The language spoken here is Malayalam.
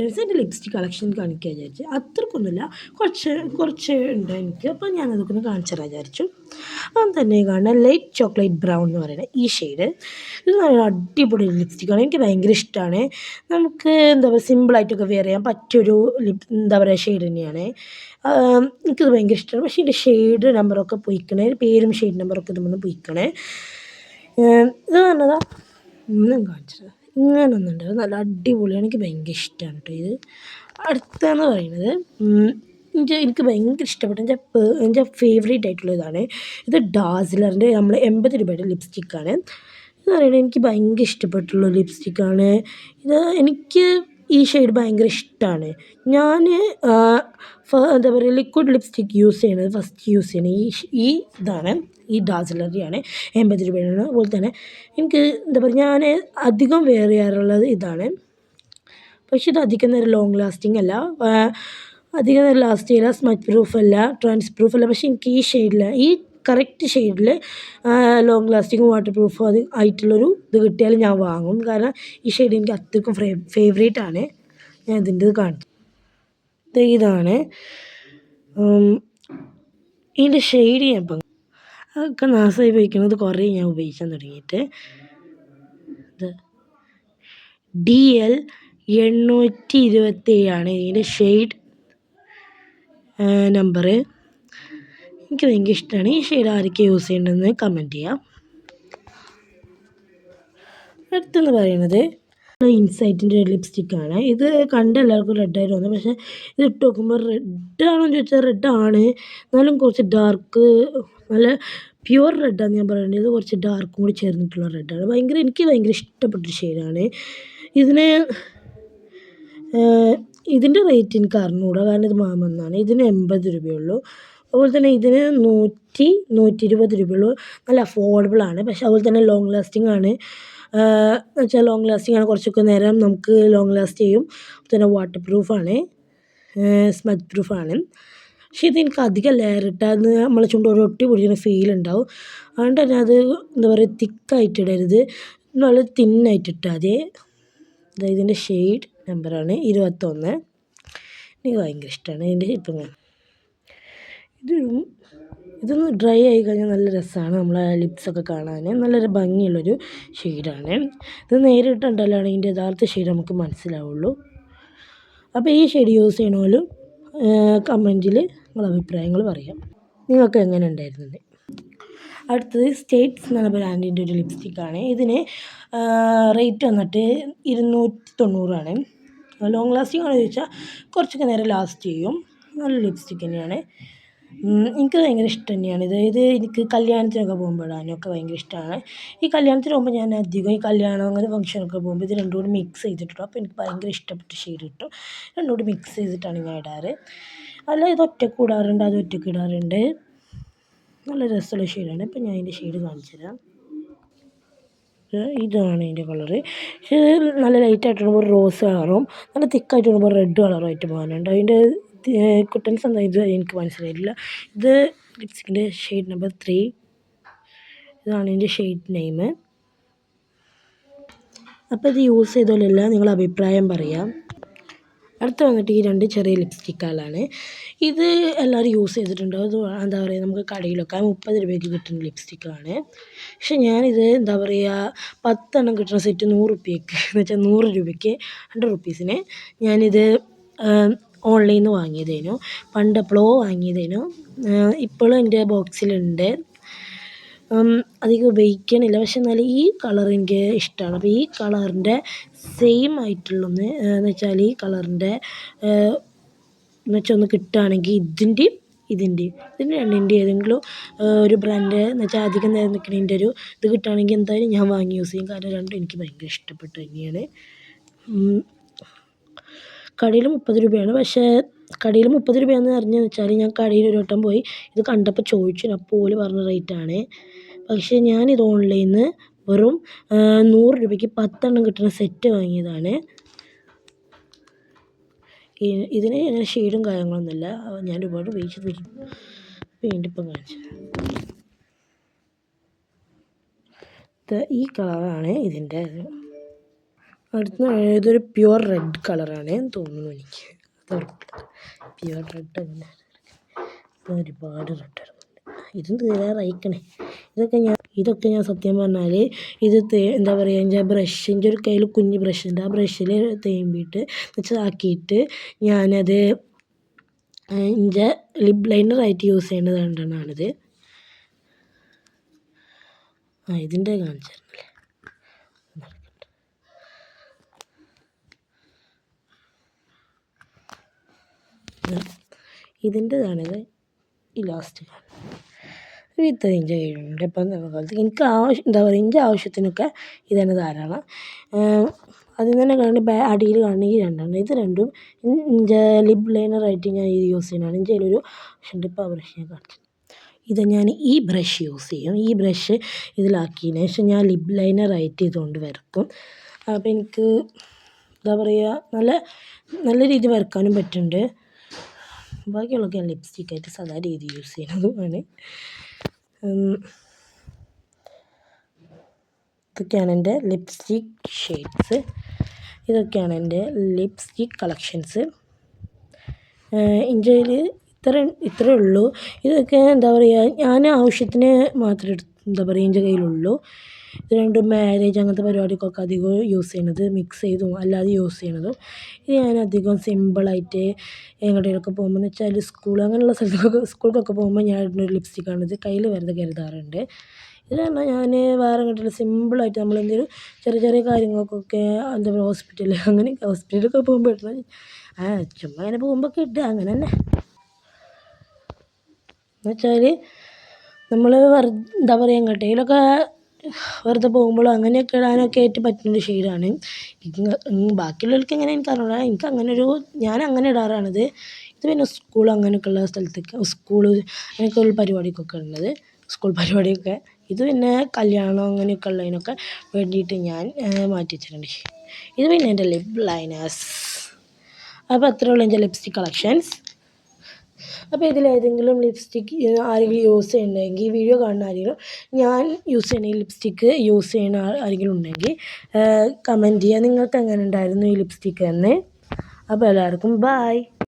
എൻ്റെ ലിപ്സ്റ്റിക് കളക്ഷൻ കാണിക്കാൻ വിചാരിച്ചു. അത്രക്കൊന്നുമില്ല, കുറച്ച് ഉണ്ട് എനിക്ക്. അപ്പോൾ ഞാനതൊക്കെ ഒന്ന് കാണിച്ചു തരാൻ വിചാരിച്ചു. അപ്പം തന്നെ കാണുന്ന ലൈറ്റ് ചോക്ലേറ്റ് ബ്രൗൺ എന്ന് പറയുന്നത് ഈ ഷെയ്ഡ്. ഇത് നല്ല അടിപൊളി ലിപ്സ്റ്റിക്കാണ്, എനിക്ക് ഭയങ്കര ഇഷ്ടമാണ്. നമുക്ക് എന്താ പറയുക, സിമ്പിളായിട്ടൊക്കെ വെയർ ചെയ്യാൻ പറ്റിയൊരു എന്താ പറയുക ഷെയ്ഡ് തന്നെയാണ്. എനിക്കിത് ഭയങ്കര ഇഷ്ടമാണ്. പക്ഷേ ഇതിൻ്റെ ഷെയ്ഡ് നമ്പറൊക്കെ പൊയ്ക്കണേ, പേരും ഷെയ്ഡ് നമ്പറൊക്കെ ഇതൊന്ന് പൊയ്ക്കണേ. ഇത് പറഞ്ഞതാ ഒന്നും കാണിച്ചത് ഇങ്ങനെ ഒന്നുണ്ട്, നല്ല അടിപൊളിയാണ്, എനിക്ക് ഭയങ്കര ഇഷ്ടമാണ് കേട്ടോ ഇത്. അടുത്തതെന്ന് പറയുന്നത് എനിക്ക് ഭയങ്കര ഇഷ്ടപ്പെട്ട എൻ്റെ ഫേവറേറ്റ് ആയിട്ടുള്ള ഇതാണ്. ഇത് ഡാസിലറിൻ്റെ നമ്മൾ 80 രൂപയുടെ ലിപ്സ്റ്റിക്കാണ്. എന്ന് പറയുന്നത് എനിക്ക് ഭയങ്കര ഇഷ്ടപ്പെട്ടുള്ള ലിപ്സ്റ്റിക്കാണ് ഇത്. എനിക്ക് ഈ ഷെയ്ഡ് ഭയങ്കര ഇഷ്ടമാണ്. ഞാൻ എന്താ പറയുക, ലിക്വിഡ് ലിപ്സ്റ്റിക് യൂസ് ചെയ്യണത് ഫസ്റ്റ് യൂസ് ചെയ്യണത് ഈ ഇതാണ്, ഈ ഡാസിലറിയാണ്, 80 രൂപയാണ്. അതുപോലെ തന്നെ എനിക്ക് എന്താ പറയുക, ഞാൻ അധികം വെയർ ചെയ്യാറുള്ളത് ഇതാണ്. പക്ഷേ ഇത് അധികം നേരം ലോങ് ലാസ്റ്റിംഗ് അല്ല, അധികം നേരം ലാസ്റ്റ് ചെയ്യില്ല, സ്മച്ച് പ്രൂഫ് അല്ല, ട്രാൻസ് പ്രൂഫ് അല്ല. പക്ഷേ എനിക്ക് ഈ ഷെയ്ഡിൽ, ഈ കറക്റ്റ് ഷെയ്ഡിൽ ലോങ് ലാസ്റ്റിംഗ് വാട്ടർ പ്രൂഫ് അത് ആയിട്ടുള്ളൊരു ഇത് കിട്ടിയാൽ ഞാൻ വാങ്ങും. കാരണം ഈ ഷെയ്ഡ് എനിക്ക് അത്രയ്ക്കും ഫേവറേറ്റ് ആണ്. ഞാൻ ഇതിൻ്റെ കാണിച്ചു. ഇതാണ് ഇതിൻ്റെ ഷെയ്ഡ്. ഞാൻ ഇപ്പം അതൊക്കെ നാശമായി ഉപയോഗിക്കുന്നത് കുറേ ഞാൻ ഉപയോഗിക്കാൻ തുടങ്ങിയിട്ട്. ഇത് DL 827 ഇതിൻ്റെ ഷെയ്ഡ് നമ്പർ. എനിക്ക് ഭയങ്കര ഇഷ്ടമാണ് ഈ ഷെയ്ഡ്. ആരൊക്കെ യൂസ് ചെയ്യേണ്ടതെന്ന് കമൻറ്റ് ചെയ്യാം. അടുത്തെന്ന് പറയുന്നത് ഇൻസൈറ്റിൻ്റെ ഒരു ലിപ്സ്റ്റിക്കാണ്. ഇത് കണ്ട എല്ലാവർക്കും റെഡായിട്ട് തോന്നും, പക്ഷേ ഇത് ഇട്ട് നോക്കുമ്പോൾ റെഡാണോ എന്ന് ചോദിച്ചാൽ റെഡാണ്, എന്നാലും കുറച്ച് ഡാർക്ക്, നല്ല പ്യുവർ റെഡാന്ന് ഞാൻ പറയുന്നത്. ഇത് കുറച്ച് ഡാർക്കും കൂടി ചേർന്നിട്ടുള്ള റെഡാണ്. എനിക്ക് ഭയങ്കര ഇഷ്ടപ്പെട്ടൊരു ഷെയ്ഡാണ്. ഇതിൻ്റെ റേറ്റ് എനിക്ക് അറിഞ്ഞുകൂടാ, കാരണം ഇത് മാമെന്നാണ്. ഇതിന് 80 രൂപയുള്ളൂ. അതുപോലെ തന്നെ ഇതിന് 120 രൂപയുള്ളൂ. നല്ല അഫോർഡബിൾ ആണ്. പക്ഷേ അതുപോലെ തന്നെ ലോങ് ലാസ്റ്റിംഗ് ആണ്. എന്നുവെച്ചാൽ ലോങ് ലാസ്റ്റിംഗ് ആണ്, കുറച്ചൊക്കെ നേരം നമുക്ക് ലോങ് ലാസ്റ്റ് ചെയ്യും. പിന്നെ വാട്ടർ പ്രൂഫാണ്, സ്മച്ച് പ്രൂഫാണ്. പക്ഷേ ഇതെനിക്ക് അധികം ലെയർ ഇട്ടാൽ നമ്മളെ ചുണ്ട് ഒരു ഒട്ടി പിടിക്കുന്ന ഫീൽ ഉണ്ടാവും. അതുകൊണ്ട് തന്നെ അത് എന്താ പറയുക, തിക്കായിട്ട് ഇടരുത്, നല്ല തിന്നായിട്ട് ഇട്ടാൽ മതി. ഇതിൻ്റെ ഷെയ്ഡ് നമ്പറാണ് 21. എനിക്ക് ഭയങ്കര ഇഷ്ടമാണ് ഇതിൻ്റെ. ഇപ്പം ഇതൊന്ന് ഡ്രൈ ആയി കഴിഞ്ഞാൽ നല്ല രസമാണ്, നമ്മളെ ലിപ്സൊക്കെ കാണാൻ നല്ലൊരു ഭംഗിയുള്ളൊരു ഷെയ്ഡാണ്. ഇത് നേരിട്ടുണ്ടല്ലാണ് ഇതിൻ്റെ യഥാർത്ഥ ഷെയ്ഡ് നമുക്ക് മനസ്സിലാവുള്ളൂ. അപ്പോൾ ഈ ഷെയ്ഡ് യൂസ് ചെയ്യണമല്ലോ കമൻറ്റിൽ നിങ്ങളുടെ അഭിപ്രായങ്ങൾ പറയാം, നിങ്ങൾക്ക് എങ്ങനെ ഉണ്ടായിരുന്നത്. അടുത്തത് സ്റ്റേറ്റ്സ് എന്നുള്ള ബ്രാൻഡിൻ്റെ ഒരു ലിപ്സ്റ്റിക്കാണ്. ഇതിന് റേറ്റ് വന്നിട്ട് 290. ലോങ് ലാസ്റ്റിംഗ് ആണെന്ന് ചോദിച്ചാൽ കുറച്ചൊക്കെ നേരം ലാസ്റ്റ് ചെയ്യും. നല്ല ലിപ്സ്റ്റിക്ക് തന്നെയാണ്, എനിക്ക് ഭയങ്കര ഇഷ്ടം തന്നെയാണ് ഇത് എനിക്ക് കല്യാണത്തിനൊക്കെ പോകുമ്പോൾ ഇടാനൊക്കെ ഭയങ്കര ഇഷ്ടമാണ്. ഈ കല്യാണത്തിന് പോകുമ്പോൾ ഞാൻ അധികം ഈ കല്യാണം അങ്ങനെ ഫംഗ്ഷനൊക്കെ പോകുമ്പോൾ ഇത് രണ്ടും കൂടി മിക്സ് ചെയ്തിട്ടുള്ളൂ. അപ്പോൾ എനിക്ക് ഭയങ്കര ഇഷ്ടപ്പെട്ട ഷെയ്ഡ് കിട്ടും. രണ്ടും കൂടി മിക്സ് ചെയ്തിട്ടാണ് ഞാൻ ഇടാറ്. അല്ല ഇത് ഒറ്റക്ക് ഇടാറുണ്ട്, അത് ഒറ്റക്ക് ഇടാറുണ്ട്. നല്ല രസമുള്ള ഷെയ്ഡാണ്. ഇപ്പം ഞാൻ അതിൻ്റെ ഷെയ്ഡ് കാണിച്ചു തരാം. ഇതാണ് അതിൻ്റെ കളറ്. പക്ഷേ നല്ല ലൈറ്റായിട്ട് ഇടുമ്പോൾ റോസ് കളറും നല്ല തിക്കായിട്ട് ഇടുമ്പോൾ റെഡ് കളറുമായിട്ട് പോകാനുണ്ട്. അതിൻ്റെ കുട്ടൻസ് എന്താ ഇത് എനിക്ക് മനസ്സിലായിട്ടില്ല. ഇത് ലിപ്സ്റ്റിക്കിൻ്റെ ഷെയ്ഡ് നമ്പർ 3. ഇതാണ് ഇതിൻ്റെ ഷെയ്ഡ് നെയിം. അപ്പോൾ ഇത് യൂസ് ചെയ്തോലല്ല നിങ്ങളുടെ അഭിപ്രായം പറയാം. അടുത്ത് വന്നിട്ട് ഈ 2 ചെറിയ ലിപ്സ്റ്റിക്കുകളാണ്. ഇത് എല്ലാവരും യൂസ് ചെയ്തിട്ടുണ്ടാവും. ഇത് എന്താ പറയുക, നമുക്ക് കടയിലൊക്കെ 30 രൂപയ്ക്ക് കിട്ടുന്ന ലിപ്സ്റ്റിക്കാണ്. പക്ഷെ ഞാനിത് എന്താ പറയുക, 10 എണ്ണം കിട്ടുന്ന സെറ്റ് 100 രൂപയ്ക്ക്, എന്ന് വെച്ചാൽ 100 രൂപയ്ക്ക് 100 റുപ്പീസിന് ഞാനിത് ഓൺലൈനിൽ നിന്ന് വാങ്ങിയതേനു. പണ്ടെപ്പോഴോ വാങ്ങിയതേനു. ഇപ്പോഴും എൻ്റെ ബോക്സിലുണ്ട്. അധികം ഉപയോഗിക്കണില്ല, പക്ഷെ എന്നാലും ഈ കളർ എനിക്ക് ഇഷ്ടമാണ്. അപ്പോൾ ഈ കളറിൻ്റെ സെയിം ആയിട്ടുള്ളൊന്ന് എന്ന് വെച്ചാൽ ഈ കളറിൻ്റെ എന്ന് വെച്ചാൽ ഒന്ന് കിട്ടുകയാണെങ്കിൽ ഇതിൻ്റെ രണ്ടിൻ്റെ ഏതെങ്കിലും ഒരു ബ്രാൻഡ് എന്ന് വെച്ചാൽ അധികം നേരം നിൽക്കുന്നതിൻ്റെ ഒരു ഇത് കിട്ടുകയാണെങ്കിൽ എന്തായാലും ഞാൻ വാങ്ങി യൂസ് ചെയ്യും. കാരണം രണ്ടും എനിക്ക് ഭയങ്കര ഇഷ്ടപ്പെട്ടു തന്നെയാണ്. കടയിൽ 30 രൂപയാണ്. പക്ഷേ കടയിൽ 30 രൂപയാണെന്ന് അറിഞ്ഞതെന്ന് വെച്ചാൽ ഞാൻ കടയിൽ ഒരു വട്ടം പോയി ഇത് കണ്ടപ്പോൾ ചോദിച്ചു, അപ്പോൾ ഓല് പറഞ്ഞ റേറ്റാണ്. പക്ഷേ ഞാനിത് ഓൺലൈനിൽ നിന്ന് വെറും 100 രൂപയ്ക്ക് 10 എണ്ണം കിട്ടുന്ന സെറ്റ് വാങ്ങിയതാണ്. ഇതിന് ഷെയ്ഡും കാര്യങ്ങളൊന്നുമില്ല, ഞാൻ ഒരുപാട് ഉപയോഗിച്ച് വീണ്ടും ഇപ്പം കാണിച്ചു. ഈ കളറാണ് ഇതിൻ്റെ. അടുത്ത ഇതൊരു പ്യുവർ റെഡ് കളറാണ് തോന്നുന്നു എനിക്ക്. പ്യുവർ റെഡ് തന്നെ ഒരുപാട് റെഡ് ഇറങ്ങുന്നുണ്ട്. ഇതും തീരാറായിക്കണേ. ഇതൊക്കെ ഞാൻ സത്യം പറഞ്ഞാൽ ഇത് എന്താ പറയുക, എൻ്റെ ബ്രഷിൻ്റെ ഒരു കയ്യിൽ കുഞ്ഞ് ബ്രഷുണ്ട്, ആ ബ്രഷിൽ തേമ്പിയിട്ട് ആക്കിയിട്ട് ഞാനത് എൻ്റെ ലിപ് ലൈനറായിട്ട് യൂസ് ചെയ്യുന്നത് കണ്ടാണിത്. ഇതിൻ്റെ കാണിച്ചു തരുന്നില്ലേ, ഇതിൻ്റെതാണിത്. ഈ ലാസ്റ്റ് ഇത്ര ഇഞ്ച് കയ്യിലുണ്ട്. ഇപ്പം കാലത്ത് എനിക്ക് എന്താ പറയുക, എൻ്റെ ആവശ്യത്തിനൊക്കെ ഇതാണ് ധാരാളം. അതിൽ തന്നെ കാണുന്ന അടിയിൽ കാണണമെങ്കിൽ രണ്ടെണ്ണം, ഇത് രണ്ടും എൻ്റെ ലിപ് ലൈനറായിട്ട് ഞാൻ ഇത് യൂസ് ചെയ്യുന്നതാണ്. എൻ്റെ കയ്യിലൊരു ഷണ്ടിപ്പ ബ്രഷ് ഞാൻ കാണിച്ചു. ഇത് ഞാൻ ഈ ബ്രഷ് യൂസ് ചെയ്യും. ഈ ബ്രഷ് ഇതിലാക്കിയതിന് ശേഷം ഞാൻ ലിപ് ലൈനറായിട്ട് ഇതുകൊണ്ട് വരക്കും. അപ്പോൾ എനിക്ക് എന്താ പറയുക, നല്ല രീതിയിൽ വരക്കാനും പറ്റുന്നുണ്ട്. ബാക്കിയുള്ളതൊക്കെ ഞാൻ ലിപ്സ്റ്റിക്കായിട്ട് സാധാ രീതി യൂസ് ചെയ്യുന്നതുമാണ്. ഇതൊക്കെയാണ് എൻ്റെ ലിപ്സ്റ്റിക് ഷെയ്ഡ്സ്. ഇതൊക്കെയാണ് എൻ്റെ ലിപ്സ്റ്റിക് കളക്ഷൻസ്. ഇന്ത്യയിൽ ഇത്രയേ ഉള്ളൂ. ഇതൊക്കെ എന്താ പറയുക, ഞാൻ ആവശ്യത്തിന് മാത്രമേ എന്താ പറയുക എൻ്റെ കയ്യിലുള്ളൂ. ഇത് രണ്ടും മാരേജ് അങ്ങനത്തെ പരിപാടിക്കൊക്കെ അധികം യൂസ് ചെയ്യണത്, മിക്സ് ചെയ്തും അല്ലാതെ യൂസ് ചെയ്യണതും. ഇത് ഞാൻ അധികം സിമ്പിളായിട്ട് എങ്ങോട്ടേലൊക്കെ പോകുമ്പോൾ എന്ന് വെച്ചാൽ അങ്ങനെയുള്ള സ്കൂൾക്കൊക്കെ പോകുമ്പോൾ ഞാൻ ഇടുന്നൊരു ലിപ്സ്റ്റിക്കാണിത്. കയ്യിൽ വെറുതെ കരുതാറുണ്ട്. ഇത് പറഞ്ഞാൽ ഞാൻ വേറെ എങ്ങോട്ടെങ്കിലും സിമ്പിളായിട്ട് നമ്മളെന്തെങ്കിലും ചെറിയ കാര്യങ്ങൾക്കൊക്കെ എന്താ പറയുക, ഹോസ്പിറ്റലിലൊക്കെ പോകുമ്പോൾ ഇടുന്നത്, ചുമ്മാ അങ്ങനെ പോകുമ്പോഴൊക്കെ ഇട്ട് അങ്ങനെ തന്നെ. എന്നുവെച്ചാൽ നമ്മൾ എന്താ പറയുക, എങ്ങോട്ടേലൊക്കെ വെറുതെ പോകുമ്പോഴോ അങ്ങനെയൊക്കെ ഇടാനൊക്കെ ആയിട്ട് പറ്റുന്നൊരു ഷെയ്ഡാണ്. ബാക്കിയുള്ളവർക്ക് എങ്ങനെ എനിക്കറിയില്ല, ഞാൻ അങ്ങനെ ഇടാറാണിത്. ഇത് പിന്നെ അങ്ങനെയൊക്കെയുള്ള സ്ഥലത്തൊക്കെ അങ്ങനെയൊക്കെയുള്ള പരിപാടിക്കൊക്കെ ഉള്ളത്, സ്കൂൾ പരിപാടിയൊക്കെ. ഇത് പിന്നെ കല്യാണം അങ്ങനെയൊക്കെ ഉള്ളതിനൊക്കെ വേണ്ടിയിട്ട് ഞാൻ മാറ്റി വെച്ചിട്ടുണ്ട്. ഇത് പിന്നെ എൻ്റെ ലിപ് ലൈനേഴ്സ്. അപ്പോൾ അത്രയേ ഉള്ളൂ എൻ്റെ ലിപ്സ്റ്റിക് കളക്ഷൻസ്. അപ്പോൾ ഇതിലേതെങ്കിലും ലിപ്സ്റ്റിക്ക് ആരെങ്കിലും യൂസ് ചെയ്യുന്നുണ്ടെങ്കിൽ, വീഡിയോ കാണുന്ന ആരെങ്കിലും ഞാൻ യൂസ് ചെയ്യുന്ന ഈ ലിപ്സ്റ്റിക്ക് യൂസ് ചെയ്യുന്ന ആരെങ്കിലും ഉണ്ടെങ്കിൽ കമൻറ്റ് ചെയ്യുക, നിങ്ങൾക്ക് എങ്ങനെ ഉണ്ടായിരുന്നു ഈ ലിപ്സ്റ്റിക്ക് എന്ന്. അപ്പോൾ എല്ലാവർക്കും ബൈ.